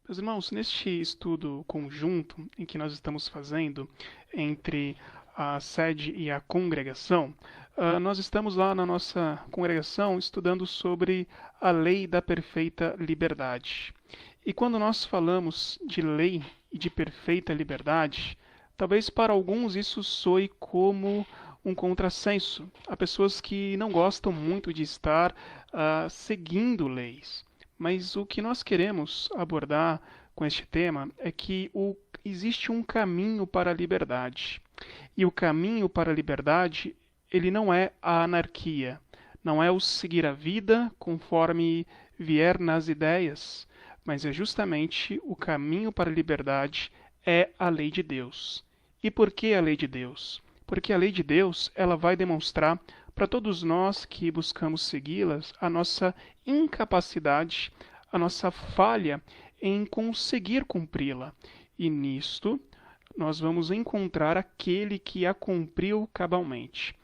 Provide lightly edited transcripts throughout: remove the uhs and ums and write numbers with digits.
Meus irmãos, neste estudo conjunto em que nós estamos fazendo entre a sede e a congregação, nós estamos lá na nossa congregação estudando sobre a lei da perfeita liberdade. E quando nós falamos de lei e de perfeita liberdade, talvez para alguns isso soe como um contrassenso. Há pessoas que não gostam muito de estar seguindo leis. Mas o que nós queremos abordar com este tema é que existe um caminho para a liberdade. E o caminho para a liberdade, ele não é a anarquia, não é o seguir a vida conforme vier nas ideias, mas é justamente o caminho para a liberdade é a lei de Deus. E por que a lei de Deus? Porque a lei de Deus, ela vai demonstrar para todos nós que buscamos segui-las a nossa incapacidade, a nossa falha em conseguir cumpri-la. E nisto nós vamos encontrar aquele que a cumpriu cabalmente.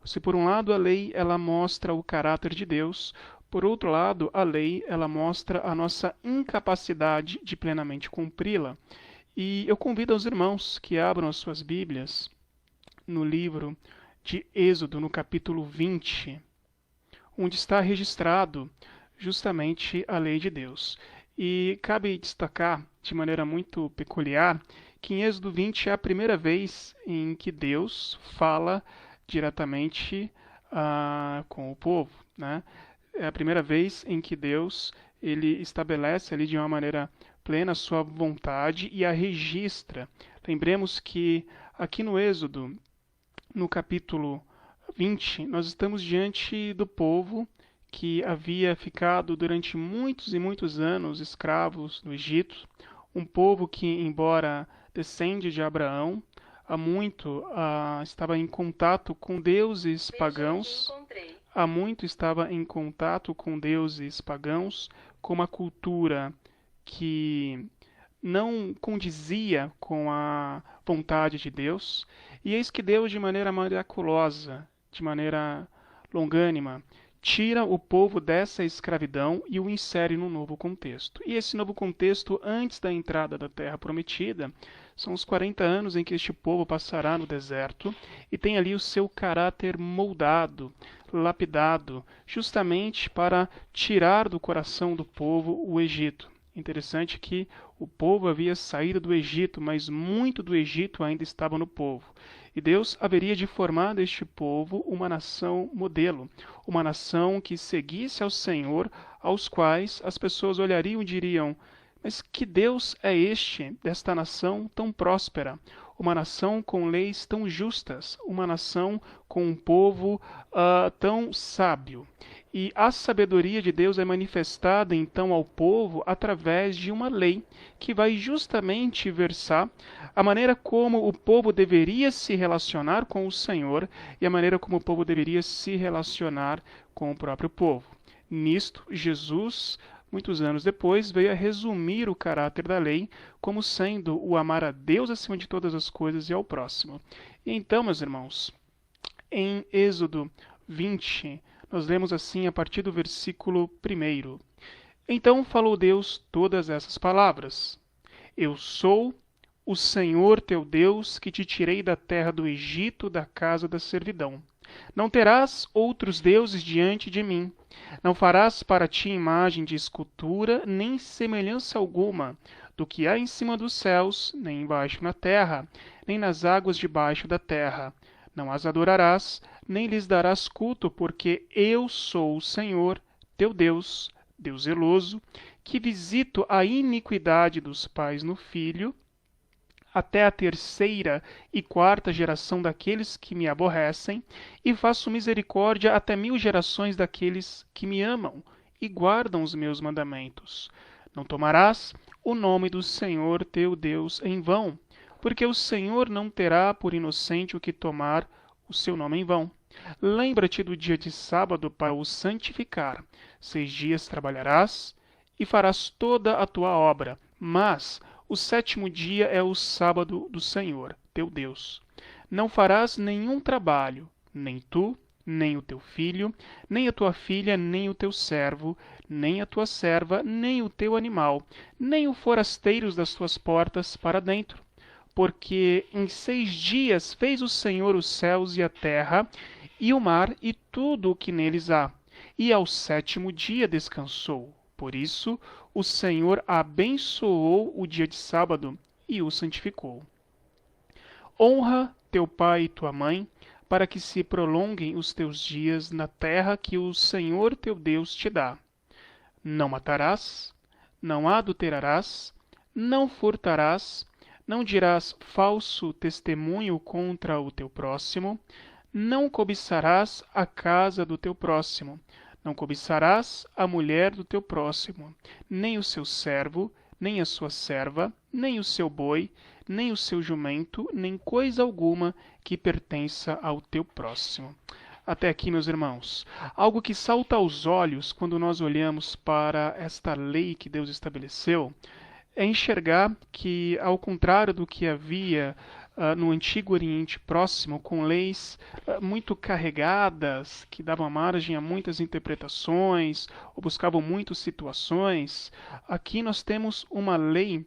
Se por um lado a lei ela mostra o caráter de Deus, por outro lado a lei ela mostra a nossa incapacidade de plenamente cumpri-la. E eu convido os irmãos que abram as suas Bíblias no livro de Êxodo, no capítulo 20, onde está registrado justamente a lei de Deus. E cabe destacar de maneira muito peculiar que em Êxodo 20 é a primeira vez em que Deus fala diretamente com o povo, né? É a primeira vez em que Deus ele estabelece ali de uma maneira plena a sua vontade e a registra. Lembremos que aqui no Êxodo, no capítulo 20, nós estamos diante do povo que havia ficado durante muitos e muitos anos escravos no Egito, um povo que, embora descende de Abraão, há muito estava em contato com deuses pagãos, há muito estava em contato com deuses pagãos, com uma cultura que não condizia com a vontade de Deus, e eis que Deus, de maneira miraculosa, de maneira longânima, tira o povo dessa escravidão e o insere num novo contexto. E esse novo contexto, antes da entrada da Terra Prometida, são os 40 anos em que este povo passará no deserto e tem ali o seu caráter moldado, lapidado, justamente para tirar do coração do povo o Egito. Interessante que o povo havia saído do Egito, mas muito do Egito ainda estava no povo. E Deus haveria de formar deste povo uma nação modelo, uma nação que seguisse ao Senhor, aos quais as pessoas olhariam e diriam: mas que Deus é este desta nação tão próspera? Uma nação com leis tão justas, uma nação com um povo tão sábio. E a sabedoria de Deus é manifestada então ao povo através de uma lei que vai justamente versar a maneira como o povo deveria se relacionar com o Senhor e a maneira como o povo deveria se relacionar com o próprio povo. Nisto, Jesus, muitos anos depois, veio a resumir o caráter da lei como sendo o amar a Deus acima de todas as coisas e ao próximo. E então, meus irmãos, em Êxodo 20, nós lemos assim a partir do versículo 1. Então falou Deus todas essas palavras: Eu sou o Senhor teu Deus que te tirei da terra do Egito, da casa da servidão. Não terás outros deuses diante de mim. Não farás para ti imagem de escultura, nem semelhança alguma do que há em cima dos céus, nem embaixo na terra, nem nas águas debaixo da terra. Não as adorarás, nem lhes darás culto, porque eu sou o Senhor, teu Deus, Deus zeloso, que visito a iniquidade dos pais no filho, até a terceira e quarta geração daqueles que me aborrecem, e faço misericórdia até 1000 gerações daqueles que me amam e guardam os meus mandamentos. Não tomarás o nome do Senhor teu Deus em vão, porque o Senhor não terá por inocente o que tomar o seu nome em vão. Lembra-te do dia de sábado para o santificar. 6 dias trabalharás e farás toda a tua obra, mas o sétimo dia é o sábado do Senhor, teu Deus. Não farás nenhum trabalho, nem tu, nem o teu filho, nem a tua filha, nem o teu servo, nem a tua serva, nem o teu animal, nem o forasteiros das tuas portas para dentro. Porque em 6 dias fez o Senhor os céus e a terra, e o mar e tudo o que neles há. E ao 7º dia descansou. Por isso, o Senhor abençoou o dia de sábado e o santificou. Honra teu pai e tua mãe, para que se prolonguem os teus dias na terra que o Senhor teu Deus te dá. Não matarás, não adulterarás, não furtarás, não dirás falso testemunho contra o teu próximo, não cobiçarás a casa do teu próximo, não cobiçarás a mulher do teu próximo, nem o seu servo, nem a sua serva, nem o seu boi, nem o seu jumento, nem coisa alguma que pertença ao teu próximo. Até aqui, meus irmãos, algo que salta aos olhos quando nós olhamos para esta lei que Deus estabeleceu é enxergar que, ao contrário do que havia no Antigo Oriente Próximo, com leis muito carregadas, que davam margem a muitas interpretações, ou buscavam muitas situações, aqui nós temos uma lei,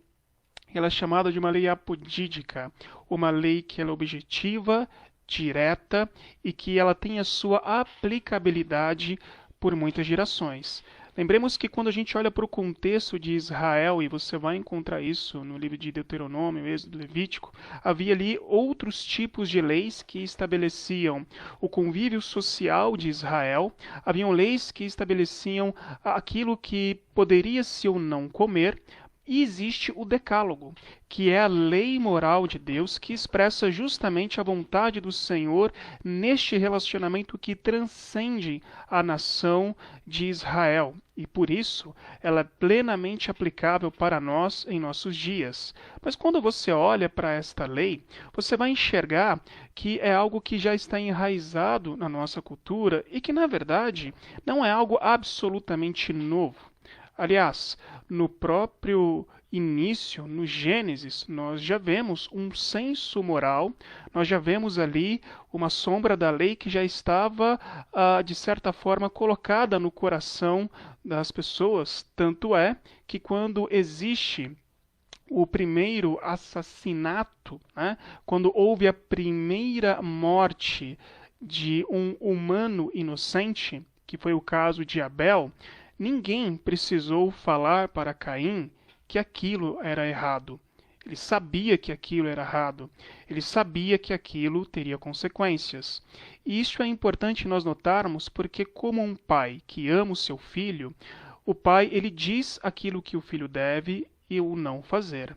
ela é chamada de uma lei apodídica, uma lei que ela é objetiva, direta e que ela tem a sua aplicabilidade por muitas gerações. Lembremos que quando a gente olha para o contexto de Israel, e você vai encontrar isso no livro de Deuteronômio, Êxodo, Levítico, havia ali outros tipos de leis que estabeleciam o convívio social de Israel, haviam leis que estabeleciam aquilo que poderia-se ou não comer, e existe o Decálogo, que é a lei moral de Deus que expressa justamente a vontade do Senhor neste relacionamento que transcende a nação de Israel. E por isso, ela é plenamente aplicável para nós em nossos dias. Mas quando você olha para esta lei, você vai enxergar que é algo que já está enraizado na nossa cultura e que, na verdade, não é algo absolutamente novo. Aliás, no próprio início, no Gênesis, nós já vemos um senso moral, nós já vemos ali uma sombra da lei que já estava, de certa forma, colocada no coração das pessoas. Tanto é que quando existe o primeiro assassinato, né, quando houve a primeira morte de um humano inocente, que foi o caso de Abel, ninguém precisou falar para Caim que aquilo era errado. Ele sabia que aquilo era errado. Ele sabia que aquilo teria consequências. E isso é importante nós notarmos porque, como um pai que ama o seu filho, o pai ele diz aquilo que o filho deve e o não fazer.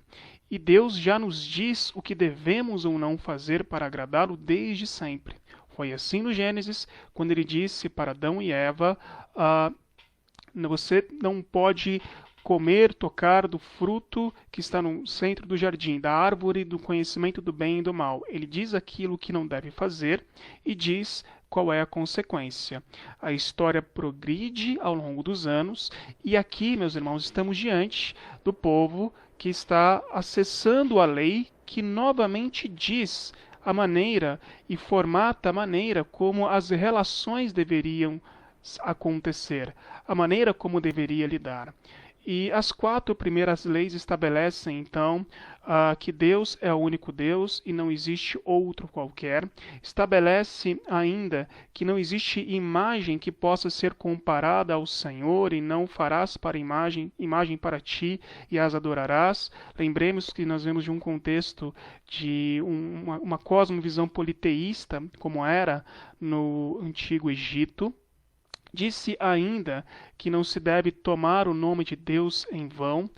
E Deus já nos diz o que devemos ou não fazer para agradá-lo desde sempre. Foi assim no Gênesis, quando ele disse para Adão e Eva, você não pode comer, tocar do fruto que está no centro do jardim, da árvore do conhecimento do bem e do mal. Ele diz aquilo que não deve fazer e diz qual é a consequência. A história progride ao longo dos anos e aqui, meus irmãos, estamos diante do povo que está acessando a lei que novamente diz a maneira e formata a maneira como as relações deveriam acontecer, a maneira como deveria lidar. E as 4 primeiras leis estabelecem, então, que Deus é o único Deus e não existe outro qualquer. Estabelece ainda que não existe imagem que possa ser comparada ao Senhor e não farás para imagem para ti e as adorarás. Lembremos que nós vemos de um contexto de uma cosmovisão politeísta, como era no Antigo Egito. Disse ainda que não se deve tomar o nome de Deus em vão,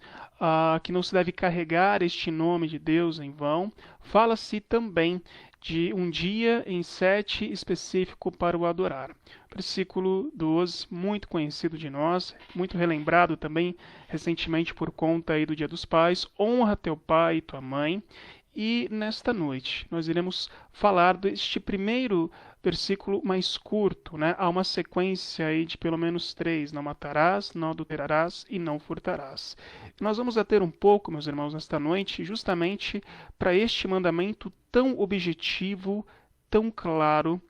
que não se deve carregar este nome de Deus em vão. Fala-se também de um dia em 7 específico para o adorar. Versículo 12, muito conhecido de nós, muito relembrado também recentemente por conta aí do Dia dos Pais. Honra teu pai e tua mãe. E nesta noite nós iremos falar deste primeiro versículo mais curto, né? Há uma sequência aí de pelo menos 3: não matarás, não adulterarás e não furtarás. Nós vamos ater um pouco, meus irmãos, nesta noite, justamente para este mandamento tão objetivo, tão claro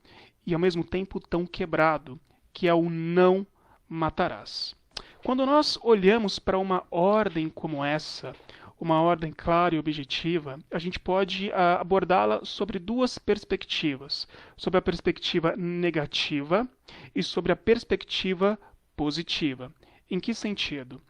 e ao mesmo tempo tão quebrado, que é o não matarás. Quando nós olhamos para uma ordem como essa, uma ordem clara e objetiva, a gente pode abordá-la sobre duas perspectivas: sobre a perspectiva negativa e sobre a perspectiva positiva. Em que sentido?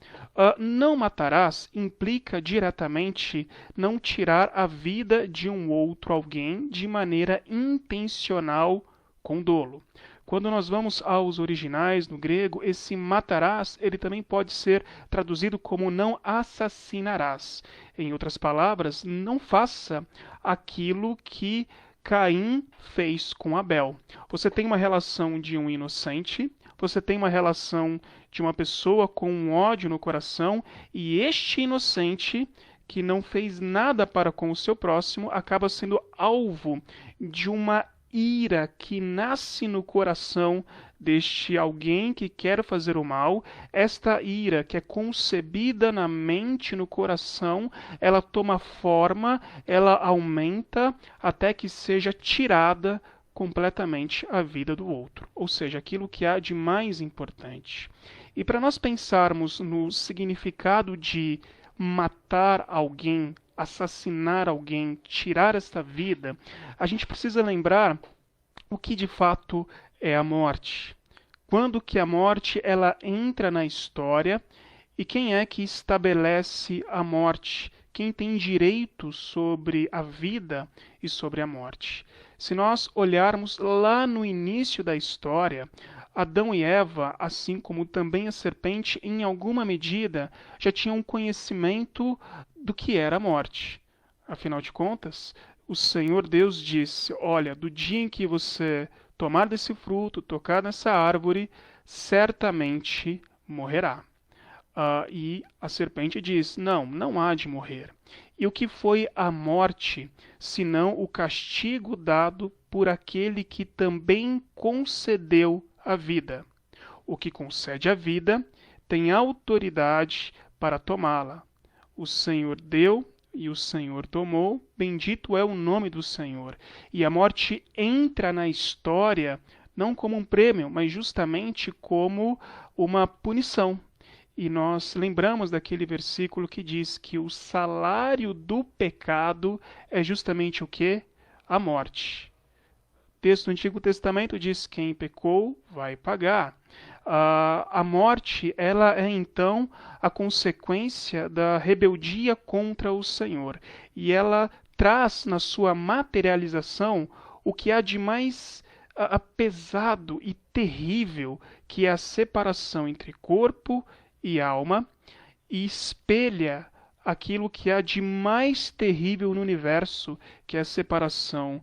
Não matarás implica diretamente não tirar a vida de um outro alguém de maneira intencional com dolo. Quando nós vamos aos originais no grego, esse matarás, ele também pode ser traduzido como não assassinarás. Em outras palavras, não faça aquilo que Caim fez com Abel. Você tem uma relação de um inocente, você tem uma relação de uma pessoa com um ódio no coração, e este inocente, que não fez nada para com o seu próximo, acaba sendo alvo de uma ira que nasce no coração deste alguém que quer fazer o mal. Esta ira, que é concebida na mente, no coração, ela toma forma, ela aumenta até que seja tirada completamente a vida do outro, ou seja, aquilo que há de mais importante. E para nós pensarmos no significado de matar alguém, assassinar alguém, tirar esta vida, a gente precisa lembrar o que de fato é a morte. Quando que a morte ela entra na história e quem é que estabelece a morte? Quem tem direito sobre a vida e sobre a morte? Se nós olharmos lá no início da história, Adão e Eva, assim como também a serpente, em alguma medida já tinham conhecimento do que era a morte. Afinal de contas, o Senhor Deus disse: olha, do dia em que você tomar desse fruto, tocar nessa árvore, certamente morrerá. E a serpente diz: não, não há de morrer. E o que foi a morte, senão o castigo dado por aquele que também concedeu a vida? O que concede a vida tem autoridade para tomá-la. O Senhor deu e o Senhor tomou, bendito é o nome do Senhor. E a morte entra na história não como um prêmio, mas justamente como uma punição. E nós lembramos daquele versículo que diz que o salário do pecado é justamente o quê? A morte. O texto do Antigo Testamento diz: quem pecou vai pagar. A morte, ela é então a consequência da rebeldia contra o Senhor. E ela traz na sua materialização o que há de mais pesado e terrível, que é a separação entre corpo e alma, e espelha aquilo que há de mais terrível no universo, que é a separação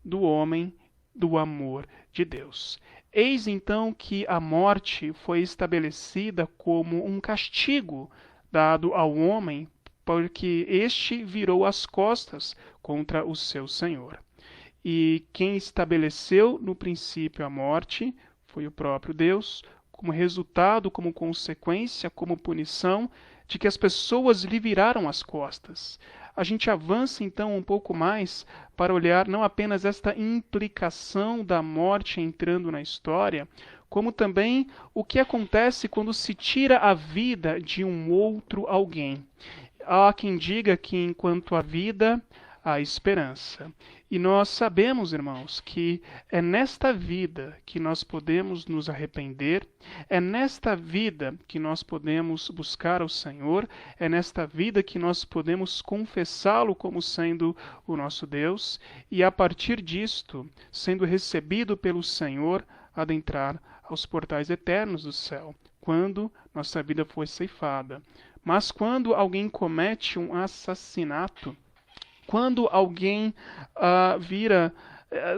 do homem do amor de Deus. Eis então que a morte foi estabelecida como um castigo dado ao homem, porque este virou as costas contra o seu Senhor. E quem estabeleceu no princípio a morte foi o próprio Deus, como resultado, como consequência, como punição de que as pessoas lhe viraram as costas. A gente avança então um pouco mais para olhar não apenas esta implicação da morte entrando na história, como também o que acontece quando se tira a vida de um outro alguém. Há quem diga que enquanto há vida, há esperança. E nós sabemos, irmãos, que é nesta vida que nós podemos nos arrepender, é nesta vida que nós podemos buscar ao Senhor, é nesta vida que nós podemos confessá-lo como sendo o nosso Deus, e a partir disto, sendo recebido pelo Senhor, adentrar aos portais eternos do céu, quando nossa vida foi ceifada. Mas quando alguém comete um assassinato, quando alguém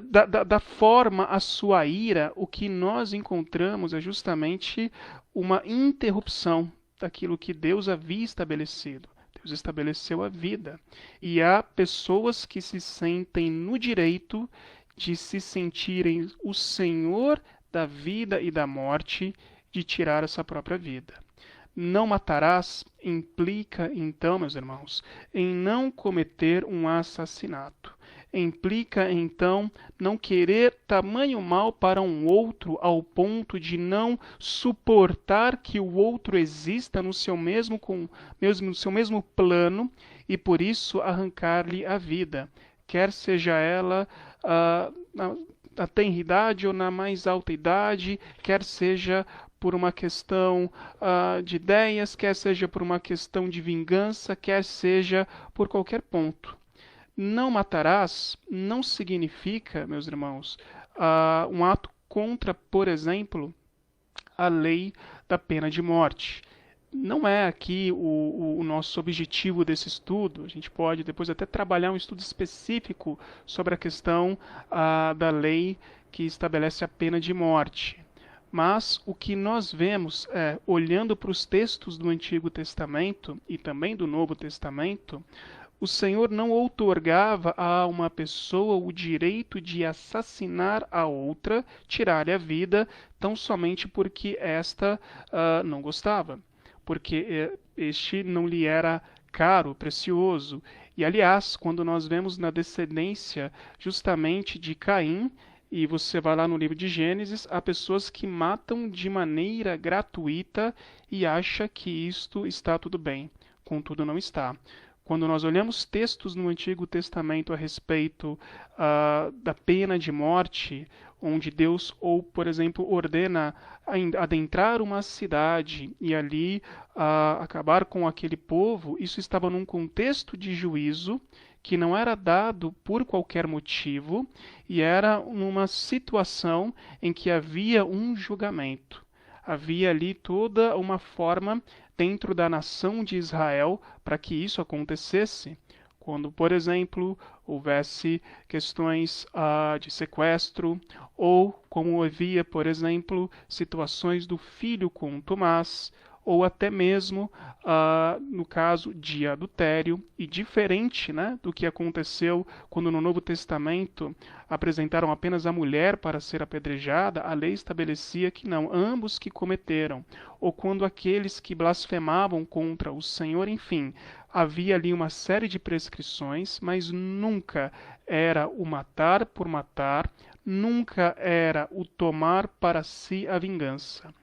dá forma à sua ira, o que nós encontramos é justamente uma interrupção daquilo que Deus havia estabelecido. Deus estabeleceu a vida. E há pessoas que se sentem no direito de se sentirem o Senhor da vida e da morte, de tirar essa própria vida. Não matarás implica, então, meus irmãos, em não cometer um assassinato. implica, então, não querer tamanho mal para um outro ao ponto de não suportar que o outro exista no seu mesmo plano e, por isso, arrancar-lhe a vida, quer seja ela na tenra idade ou na mais alta idade, quer seja por uma questão de ideias, quer seja por uma questão de vingança, quer seja por qualquer ponto. Não matarás não significa, meus irmãos, um ato contra, por exemplo, a lei da pena de morte. Não é aqui o nosso objetivo desse estudo. A gente pode depois até trabalhar um estudo específico sobre a questão da lei que estabelece a pena de morte. Mas o que nós vemos é, olhando para os textos do Antigo Testamento e também do Novo Testamento, o Senhor não outorgava a uma pessoa o direito de assassinar a outra, tirar-lhe a vida, tão somente porque esta não gostava, porque este não lhe era caro, precioso. E, aliás, quando nós vemos na descendência justamente de Caim, e você vai lá no livro de Gênesis, há pessoas que matam de maneira gratuita e acham que isto está tudo bem. Contudo, não está. Quando nós olhamos textos no Antigo Testamento a respeito da pena de morte, onde Deus, ou por exemplo, ordena adentrar uma cidade e ali acabar com aquele povo, isso estava num contexto de juízo que não era dado por qualquer motivo e era numa situação em que havia um julgamento. Havia ali toda uma forma dentro da nação de Israel para que isso acontecesse. Quando, por exemplo, houvesse questões de sequestro, ou como havia, por exemplo, situações do filho com Tomás, ou até mesmo no caso de adultério, e diferente, né, do que aconteceu quando no Novo Testamento apresentaram apenas a mulher para ser apedrejada, a lei estabelecia que não, ambos que cometeram, ou quando aqueles que blasfemavam contra o Senhor, enfim, havia ali uma série de prescrições, mas nunca era o matar por matar, nunca era o tomar para si a vingança.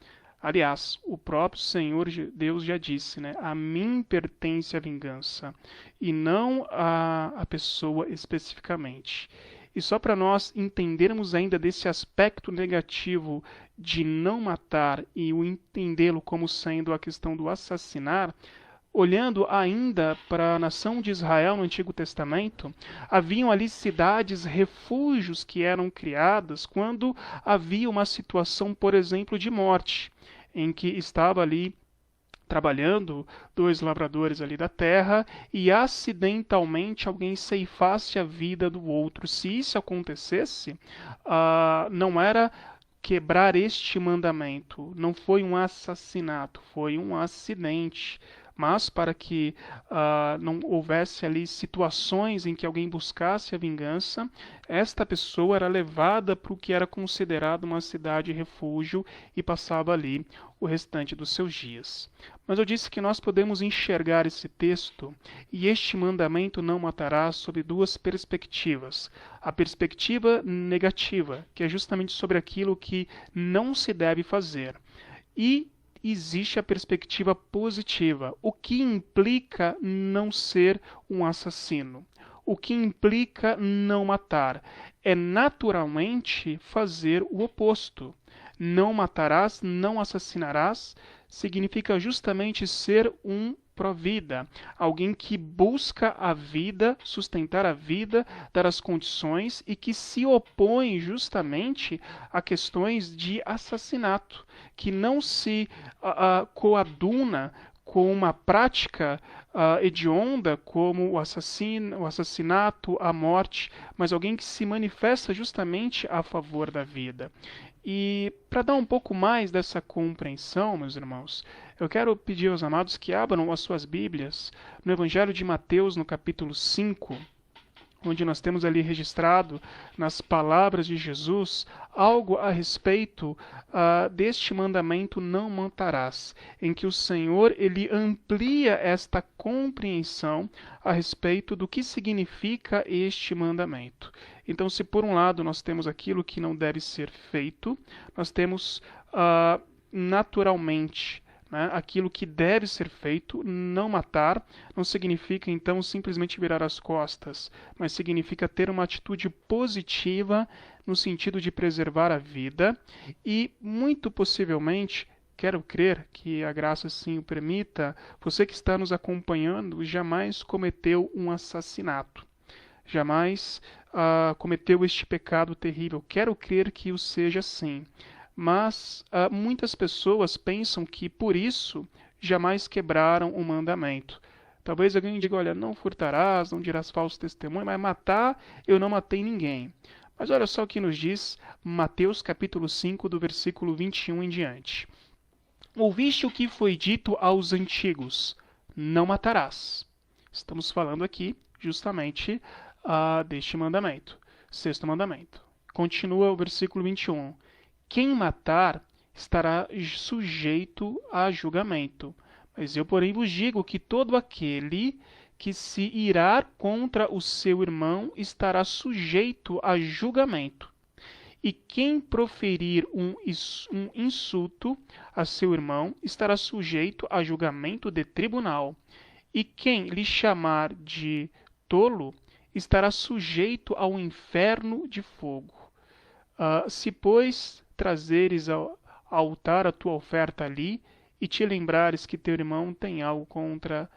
Aliás, o próprio Senhor Deus já disse, né? A mim pertence a vingança, e não a pessoa especificamente. E só para nós entendermos ainda desse aspecto negativo de não matar e o entendê-lo como sendo a questão do assassinar, olhando ainda para a nação de Israel no Antigo Testamento, haviam ali cidades, refúgios que eram criadas quando havia uma situação, por exemplo, de morte, em que estava ali trabalhando dois lavradores ali da terra e acidentalmente alguém ceifasse a vida do outro. Se isso acontecesse, não era quebrar este mandamento, não foi um assassinato, foi um acidente. Mas para que não houvesse ali situações em que alguém buscasse a vingança, esta pessoa era levada para o que era considerado uma cidade refúgio e passava ali o restante dos seus dias. Mas eu disse que nós podemos enxergar esse texto e este mandamento não matará sob duas perspectivas. A perspectiva negativa, que é justamente sobre aquilo que não se deve fazer, e existe a perspectiva positiva, o que implica não ser um assassino, o que implica não matar. É naturalmente fazer o oposto. Não matarás, não assassinarás, significa justamente ser um pró-vida, alguém que busca a vida, sustentar a vida, dar as condições e que se opõe justamente a questões de assassinato, que não se coaduna com uma prática hedionda como o assassinato, a morte, mas alguém que se manifesta justamente a favor da vida. E para dar um pouco mais dessa compreensão, meus irmãos, eu quero pedir aos amados que abram as suas Bíblias no Evangelho de Mateus, no capítulo 5, onde nós temos ali registrado nas palavras de Jesus algo a respeito deste mandamento não matarás, em que o Senhor ele amplia esta compreensão a respeito do que significa este mandamento. Então, se por um lado nós temos aquilo que não deve ser feito, nós temos naturalmente, né, aquilo que deve ser feito. Não matar não significa então simplesmente virar as costas, mas significa ter uma atitude positiva no sentido de preservar a vida e, muito possivelmente, quero crer que a graça sim o permita, você que está nos acompanhando jamais cometeu um assassinato, jamais cometeu este pecado terrível. Quero crer que o seja assim. Mas muitas pessoas pensam que por isso jamais quebraram o mandamento. Talvez alguém diga, olha, não furtarás, não dirás falso testemunho, mas matar, eu não matei ninguém. Mas olha só o que nos diz Mateus capítulo 5, do versículo 21 em diante. Ouviste o que foi dito aos antigos, não matarás. Estamos falando aqui justamente deste mandamento, sexto mandamento. Continua o versículo 21. Quem matar estará sujeito a julgamento. Mas eu, porém, vos digo que todo aquele que se irar contra o seu irmão estará sujeito a julgamento. E quem proferir um insulto a seu irmão estará sujeito a julgamento de tribunal. E quem lhe chamar de tolo estará sujeito ao inferno de fogo. Se, pois, trazeres ao altar a tua oferta ali, e te lembrares que teu irmão tem algo contra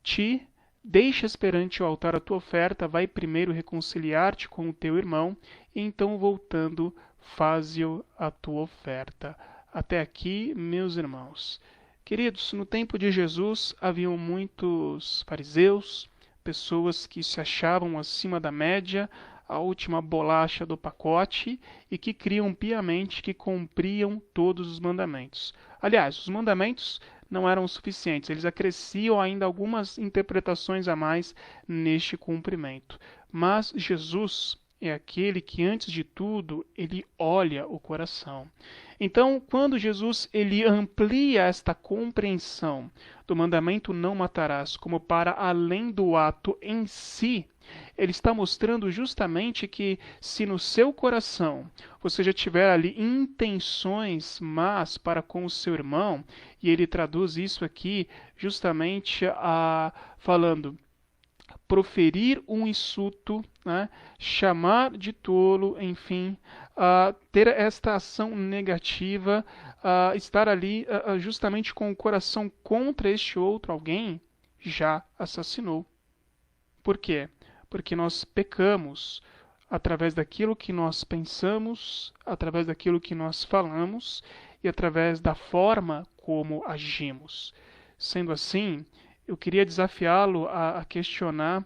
ti, deixas perante o altar a tua oferta, vai primeiro reconciliar-te com o teu irmão, e então voltando, faze a tua oferta. Até aqui, meus irmãos. Queridos, no tempo de Jesus haviam muitos fariseus, pessoas que se achavam acima da média, a última bolacha do pacote e que criam piamente que cumpriam todos os mandamentos. Aliás, os mandamentos não eram suficientes, eles acresciam ainda algumas interpretações a mais neste cumprimento. Mas Jesus é aquele que, antes de tudo, ele olha o coração. Então, quando Jesus ele amplia esta compreensão do mandamento não matarás como para além do ato em si, ele está mostrando justamente que se no seu coração você já tiver ali intenções más para com o seu irmão, e ele traduz isso aqui justamente falando proferir um insulto, né, chamar de tolo, enfim, ter esta ação negativa, estar ali justamente com o coração contra este outro alguém, já assassinou. Por quê? Porque nós pecamos através daquilo que nós pensamos, através daquilo que nós falamos e através da forma como agimos. Sendo assim, eu queria desafiá-lo a questionar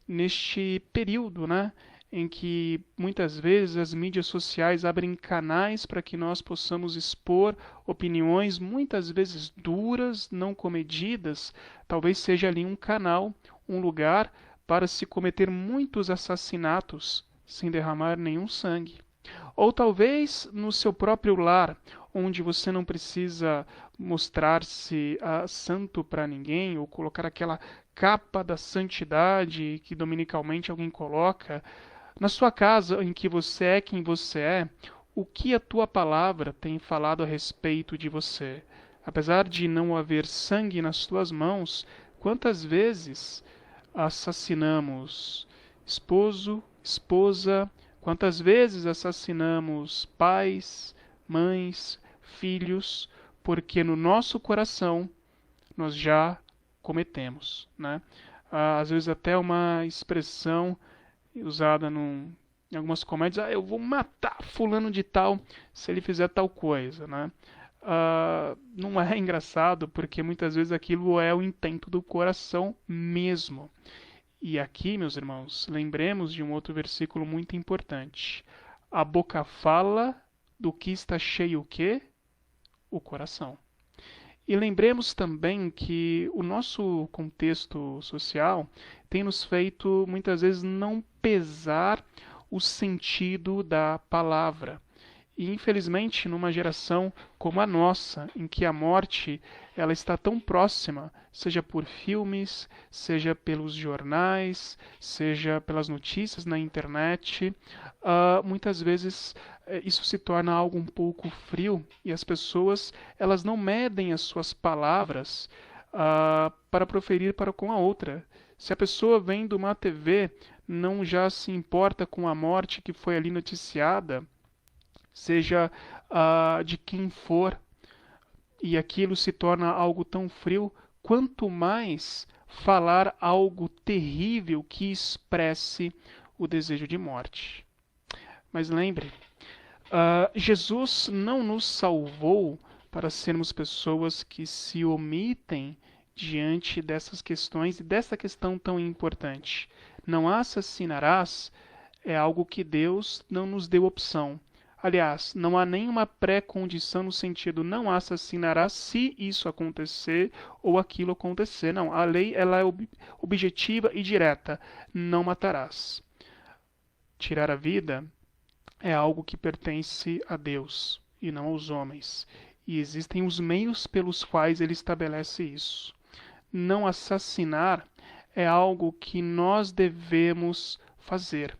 neste período, né, em que muitas vezes as mídias sociais abrem canais para que nós possamos expor opiniões muitas vezes duras, não comedidas. Talvez seja ali um canal, um lugar para se cometer muitos assassinatos sem derramar nenhum sangue. Ou talvez no seu próprio lar, onde você não precisa mostrar-se santo para ninguém ou colocar aquela capa da santidade que dominicalmente alguém coloca. Na sua casa, em que você é quem você é, o que a tua palavra tem falado a respeito de você? Apesar de não haver sangue nas tuas mãos, quantas vezes assassinamos esposo, esposa, quantas vezes assassinamos pais, mães, filhos, porque no nosso coração nós já cometemos, né? Às vezes até uma expressão usada em algumas comédias, eu vou matar fulano de tal se ele fizer tal coisa, né? Não é engraçado porque muitas vezes aquilo é o intento do coração mesmo. E aqui, meus irmãos, lembremos de um outro versículo muito importante. A boca fala do que está cheio o quê? O coração. E lembremos também que o nosso contexto social tem nos feito muitas vezes não pesar o sentido da palavra. E infelizmente, numa geração como a nossa, em que a morte ela está tão próxima, seja por filmes, seja pelos jornais, seja pelas notícias na internet, muitas vezes isso se torna algo um pouco frio e as pessoas elas não medem as suas palavras para proferir para com a outra. Se a pessoa vendo uma TV não já se importa com a morte que foi ali noticiada, seja de quem for, e aquilo se torna algo tão frio, quanto mais falar algo terrível que expresse o desejo de morte. Mas lembre, Jesus não nos salvou para sermos pessoas que se omitem diante dessas questões e dessa questão tão importante. Não assassinarás é algo que Deus não nos deu opção. Aliás, não há nenhuma pré-condição no sentido não assassinarás se isso acontecer ou aquilo acontecer. Não, a lei ela é objetiva e direta. Não matarás. Tirar a vida é algo que pertence a Deus e não aos homens. E existem os meios pelos quais ele estabelece isso. Não assassinar é algo que nós devemos fazer.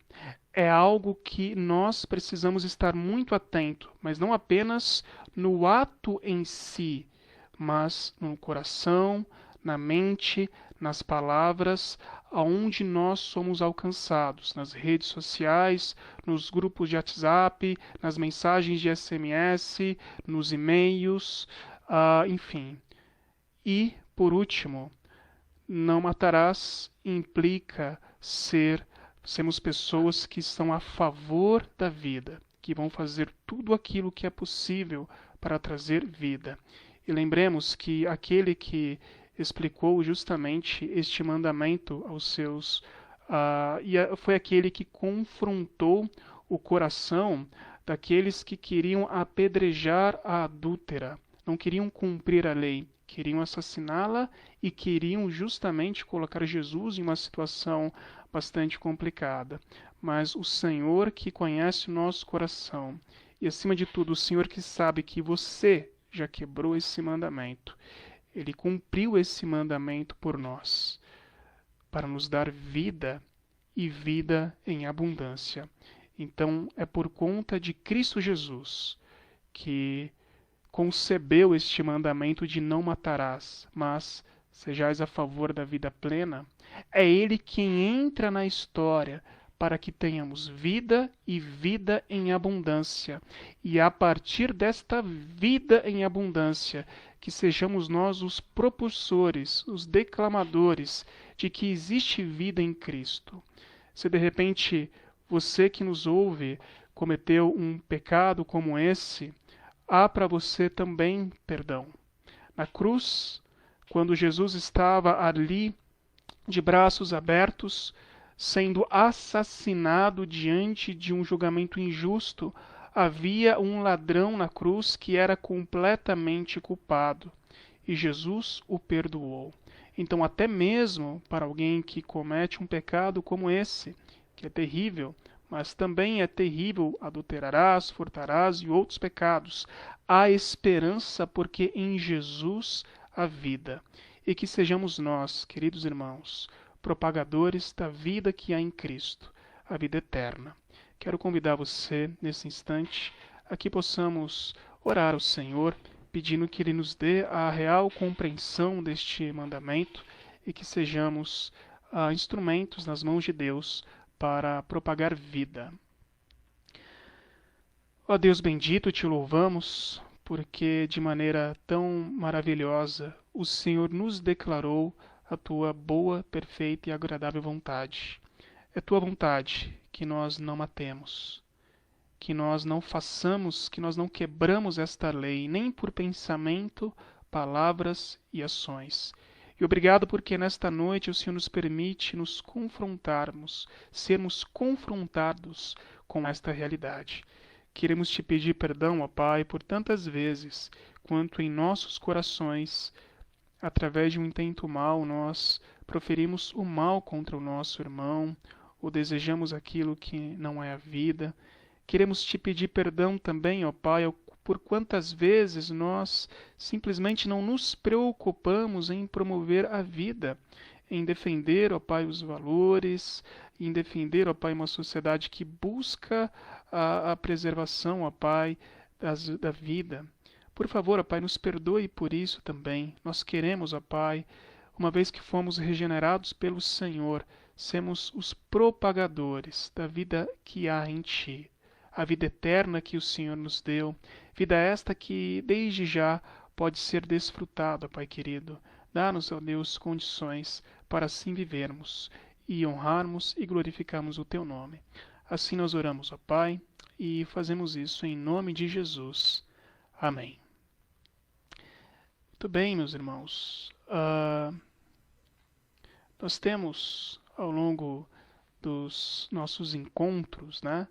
É algo que nós precisamos estar muito atento, mas não apenas no ato em si, mas no coração, na mente, nas palavras, aonde nós somos alcançados, nas redes sociais, nos grupos de WhatsApp, nas mensagens de SMS, nos e-mails, enfim. E, por último, não matarás implica sermos pessoas que estão a favor da vida, que vão fazer tudo aquilo que é possível para trazer vida. E lembremos que aquele que explicou justamente este mandamento aos seus, foi aquele que confrontou o coração daqueles que queriam apedrejar a adúltera, não queriam cumprir a lei, queriam assassiná-la e queriam justamente colocar Jesus em uma situação bastante complicada. Mas o Senhor que conhece o nosso coração e, acima de tudo, o Senhor que sabe que você já quebrou esse mandamento, ele cumpriu esse mandamento por nós, para nos dar vida e vida em abundância. Então, é por conta de Cristo Jesus que concebeu este mandamento de não matarás, mas sejais a favor da vida plena. É Ele quem entra na história para que tenhamos vida e vida em abundância. E a partir desta vida em abundância, que sejamos nós os propulsores, os declamadores de que existe vida em Cristo. Se de repente você que nos ouve cometeu um pecado como esse, há para você também perdão. Na cruz, quando Jesus estava ali de braços abertos, sendo assassinado diante de um julgamento injusto, havia um ladrão na cruz que era completamente culpado, e Jesus o perdoou. Então, até mesmo para alguém que comete um pecado como esse, que é terrível, mas também é terrível, adulterarás, furtarás e outros pecados, há esperança porque em Jesus há vida. E que sejamos nós, queridos irmãos, propagadores da vida que há em Cristo, a vida eterna. Quero convidar você, nesse instante, a que possamos orar ao Senhor, pedindo que Ele nos dê a real compreensão deste mandamento e que sejamos instrumentos nas mãos de Deus para propagar vida. Ó Deus bendito, te louvamos, porque de maneira tão maravilhosa o Senhor nos declarou a tua boa, perfeita e agradável vontade. É tua vontade que nós não matemos, que nós não façamos, que nós não quebramos esta lei, nem por pensamento, palavras e ações. E obrigado porque nesta noite o Senhor nos permite nos confrontarmos, sermos confrontados com esta realidade. Queremos te pedir perdão, ó Pai, por tantas vezes quanto em nossos corações, através de um intento mau, nós proferimos o mal contra o nosso irmão, ou desejamos aquilo que não é a vida. Queremos te pedir perdão também, ó Pai, por quantas vezes nós simplesmente não nos preocupamos em promover a vida, em defender, ó Pai, os valores, em defender, ó Pai, uma sociedade que busca a preservação, ó Pai, da vida. Por favor, ó Pai, nos perdoe por isso também. Nós queremos, ó Pai, uma vez que fomos regenerados pelo Senhor, sermos os propagadores da vida que há em Ti, a vida eterna que o Senhor nos deu, vida esta que desde já pode ser desfrutada, Pai querido. Dá-nos, ó Deus, condições para assim vivermos e honrarmos e glorificarmos o Teu nome. Assim nós oramos, ó Pai, e fazemos isso em nome de Jesus. Amém. Muito bem, meus irmãos. Nós temos, ao longo dos nossos encontros, né,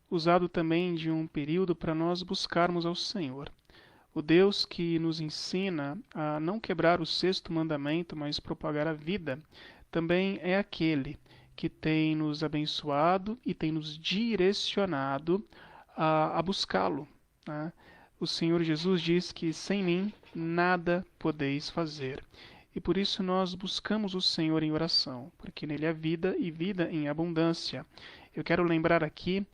usado também de um período para nós buscarmos ao Senhor. O Deus que nos ensina a não quebrar o sexto mandamento, mas propagar a vida, também é aquele que tem nos abençoado e tem nos direcionado a buscá-lo, né? O Senhor Jesus diz que sem mim nada podeis fazer. E por isso nós buscamos o Senhor em oração, porque nele há vida e vida em abundância. Eu quero lembrar aqui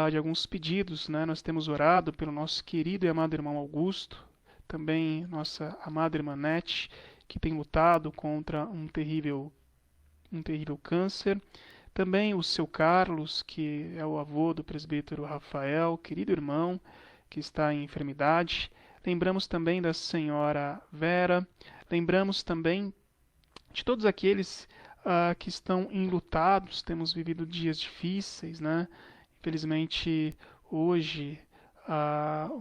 de alguns pedidos, né? Nós temos orado pelo nosso querido e amado irmão Augusto, também nossa amada irmã Nete, que tem lutado contra um terrível câncer. Também o seu Carlos, que é o avô do presbítero Rafael, querido irmão, que está em enfermidade. Lembramos também da senhora Vera. Lembramos também de todos aqueles que estão enlutados. Temos vivido dias difíceis, né? Infelizmente, hoje,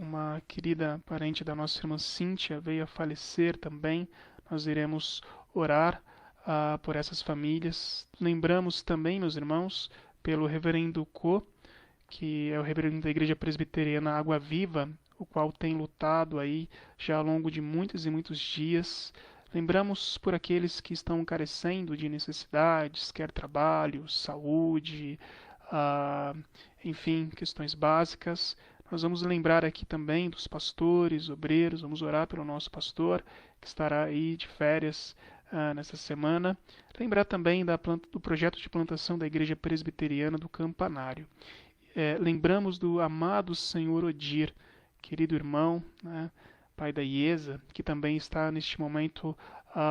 uma querida parente da nossa irmã Cíntia veio a falecer também. Nós iremos orar por essas famílias. Lembramos também, meus irmãos, pelo reverendo Co, que é o reverendo da Igreja Presbiteriana Água Viva, o qual tem lutado aí já ao longo de muitos e muitos dias. Lembramos por aqueles que estão carecendo de necessidades, quer trabalho, saúde, enfim, questões básicas. Nós vamos lembrar aqui também dos pastores, obreiros, vamos orar pelo nosso pastor, que estará aí de férias nessa semana. Lembrar também do projeto de plantação da Igreja Presbiteriana do Campanário. Lembramos do amado Senhor Odir, querido irmão, né, pai da Iesa, que também está neste momento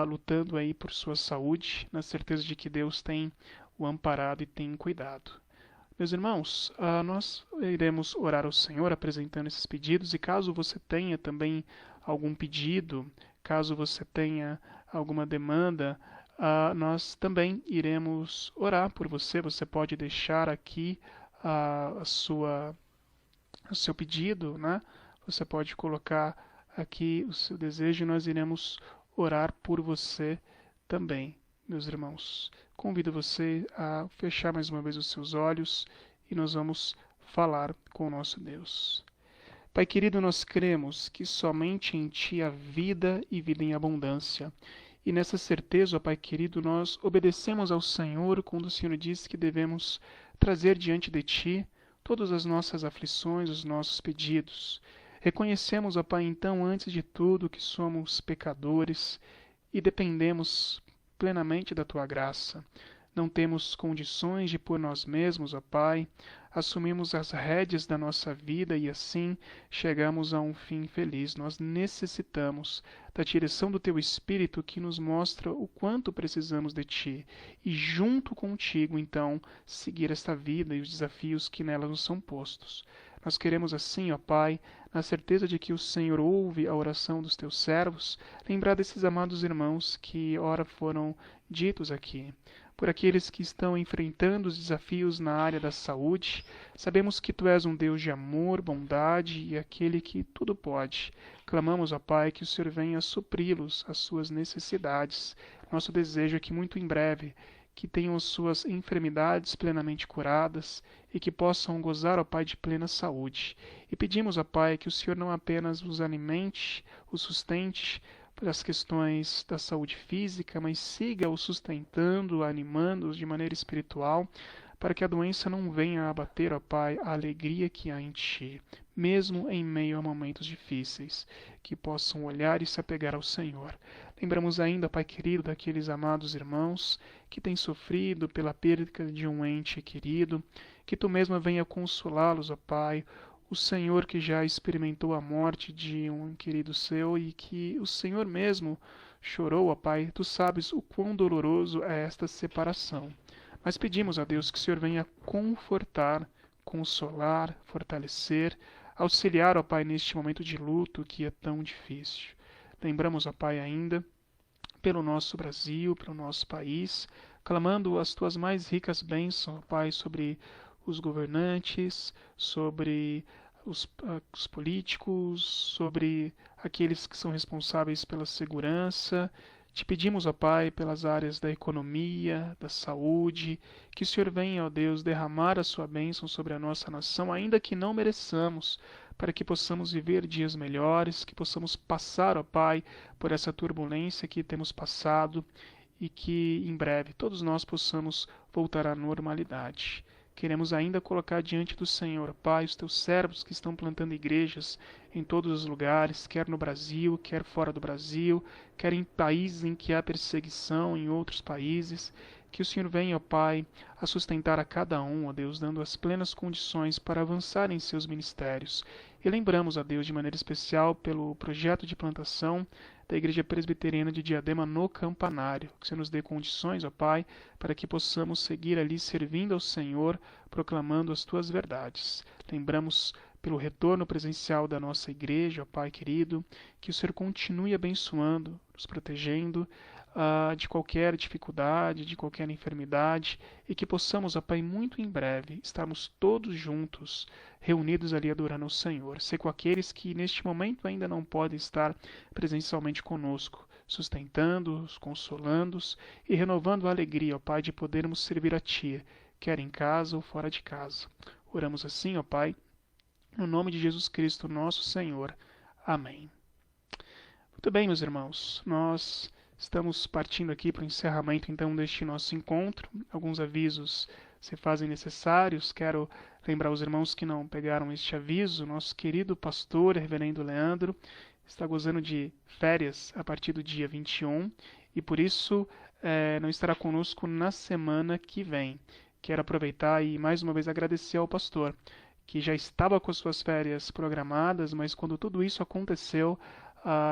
lutando aí por sua saúde, na certeza de que Deus tem o amparado e tem cuidado. Meus irmãos, nós iremos orar ao Senhor apresentando esses pedidos, e caso você tenha também algum pedido, caso você tenha alguma demanda, nós também iremos orar por você. Você pode deixar aqui o seu pedido, né? Você pode colocar aqui o seu desejo e nós iremos orar por você também, meus irmãos. Convido você a fechar mais uma vez os seus olhos e nós vamos falar com o nosso Deus. Pai querido, nós cremos que somente em Ti há vida e vida em abundância. E nessa certeza, ó Pai querido, nós obedecemos ao Senhor quando o Senhor diz que devemos trazer diante de Ti todas as nossas aflições, os nossos pedidos. Reconhecemos, ó Pai, então, antes de tudo, que somos pecadores e dependemos plenamente da Tua graça. Não temos condições de por nós mesmos, ó Pai, assumimos as rédeas da nossa vida e assim chegamos a um fim feliz. Nós necessitamos da direção do Teu Espírito que nos mostra o quanto precisamos de Ti e junto contigo, então, seguir esta vida e os desafios que nela nos são postos. Nós queremos assim, ó Pai, na certeza de que o Senhor ouve a oração dos Teus servos, lembrar desses amados irmãos que ora foram ditos aqui. Por aqueles que estão enfrentando os desafios na área da saúde, sabemos que Tu és um Deus de amor, bondade e aquele que tudo pode. Clamamos, ó Pai, que o Senhor venha supri-los as suas necessidades. Nosso desejo é que muito em breve, que tenham as suas enfermidades plenamente curadas e que possam gozar, ó Pai, de plena saúde. E pedimos, ó Pai, que o Senhor não apenas os alimente, os sustente pelas questões da saúde física, mas siga os sustentando, animando-os de maneira espiritual, para que a doença não venha a abater, ó Pai, a alegria que há em Ti, mesmo em meio a momentos difíceis, que possam olhar e se apegar ao Senhor. Lembramos ainda, Pai querido, daqueles amados irmãos que têm sofrido pela perda de um ente querido, que Tu mesma venha consolá-los, ó Pai, o Senhor que já experimentou a morte de um querido seu e que o Senhor mesmo chorou, ó Pai, Tu sabes o quão doloroso é esta separação. Mas pedimos a Deus que o Senhor venha confortar, consolar, fortalecer, auxiliar, ó Pai, neste momento de luto que é tão difícil. Lembramos, ó Pai, ainda pelo nosso Brasil, pelo nosso país, clamando as Tuas mais ricas bênçãos, ó Pai, sobre os governantes, sobre os políticos, sobre aqueles que são responsáveis pela segurança. Te pedimos, ó Pai, pelas áreas da economia, da saúde, que o Senhor venha, ó Deus, derramar a sua bênção sobre a nossa nação, ainda que não mereçamos, para que possamos viver dias melhores, que possamos passar, ó Pai, por essa turbulência que temos passado e que em breve todos nós possamos voltar à normalidade. Queremos ainda colocar diante do Senhor, Pai, os Teus servos que estão plantando igrejas em todos os lugares, quer no Brasil, quer fora do Brasil, quer em países em que há perseguição, em outros países. Que o Senhor venha, ó Pai, a sustentar a cada um, ó Deus, dando as plenas condições para avançar em seus ministérios. E lembramos, ó Deus, de maneira especial pelo projeto de plantação da Igreja Presbiteriana de Diadema no Campanário. Que o Senhor nos dê condições, ó Pai, para que possamos seguir ali servindo ao Senhor, proclamando as Tuas verdades. Lembramos pelo retorno presencial da nossa igreja, ó Pai querido, que o Senhor continue abençoando, nos protegendo de qualquer dificuldade, de qualquer enfermidade, e que possamos, ó Pai, muito em breve estarmos todos juntos, reunidos ali adorando ao Senhor. Ser com aqueles que neste momento ainda não podem estar presencialmente conosco, sustentando-os, consolando-os e renovando a alegria, ó Pai, de podermos servir a Ti, quer em casa ou fora de casa. Oramos assim, ó Pai, no nome de Jesus Cristo, nosso Senhor. Amém. Muito bem, meus irmãos, nós estamos partindo aqui para o encerramento então deste nosso encontro. Alguns avisos se fazem necessários. Quero lembrar os irmãos que não pegaram este aviso. Nosso querido pastor, reverendo Leandro, está gozando de férias a partir do dia 21 e por isso não estará conosco na semana que vem. Quero aproveitar e mais uma vez agradecer ao pastor, que já estava com as suas férias programadas, mas quando tudo isso aconteceu,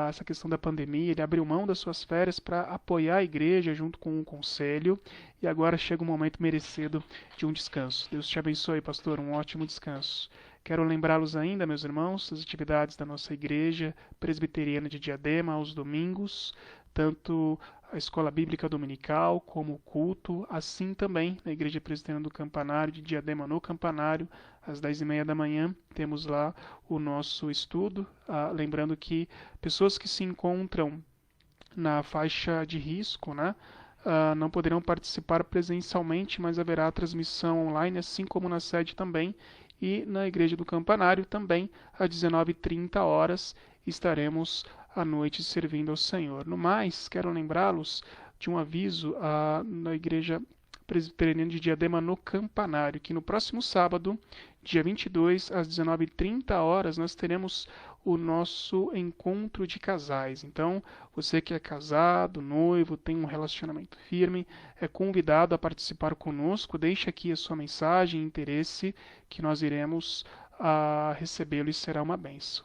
essa questão da pandemia, ele abriu mão das suas férias para apoiar a igreja junto com o conselho, e agora chega o momento merecido de um descanso. Deus te abençoe, pastor, um ótimo descanso. Quero lembrá-los ainda, meus irmãos, das atividades da nossa igreja presbiteriana de Diadema aos domingos, tanto a escola bíblica dominical como o culto, assim também na igreja presbiteriana do Campanário de Diadema no Campanário, às 10h30 da manhã, temos lá o nosso estudo, lembrando que pessoas que se encontram na faixa de risco, né, não poderão participar presencialmente, mas haverá transmissão online, assim como na sede também, e na igreja do Campanário também, às 19h30, estaremos à noite servindo ao Senhor. No mais, quero lembrá-los de um aviso na igreja presbiteriana de Diadema no Campanário, que no próximo sábado, dia 22, às 19h30, nós teremos o nosso encontro de casais. Então, você que é casado, noivo, tem um relacionamento firme, é convidado a participar conosco. Deixe aqui a sua mensagem, interesse, que nós iremos recebê-lo e será uma bênção.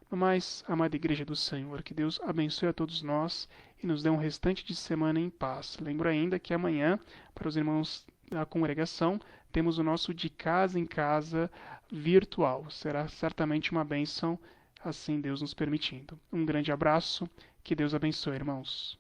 No mais, amada Igreja do Senhor, que Deus abençoe a todos nós e nos dê um restante de semana em paz. Lembro ainda que amanhã, para os irmãos da congregação, temos o nosso de casa em casa virtual. Será certamente uma bênção, assim Deus nos permitindo. Um grande abraço, que Deus abençoe, irmãos.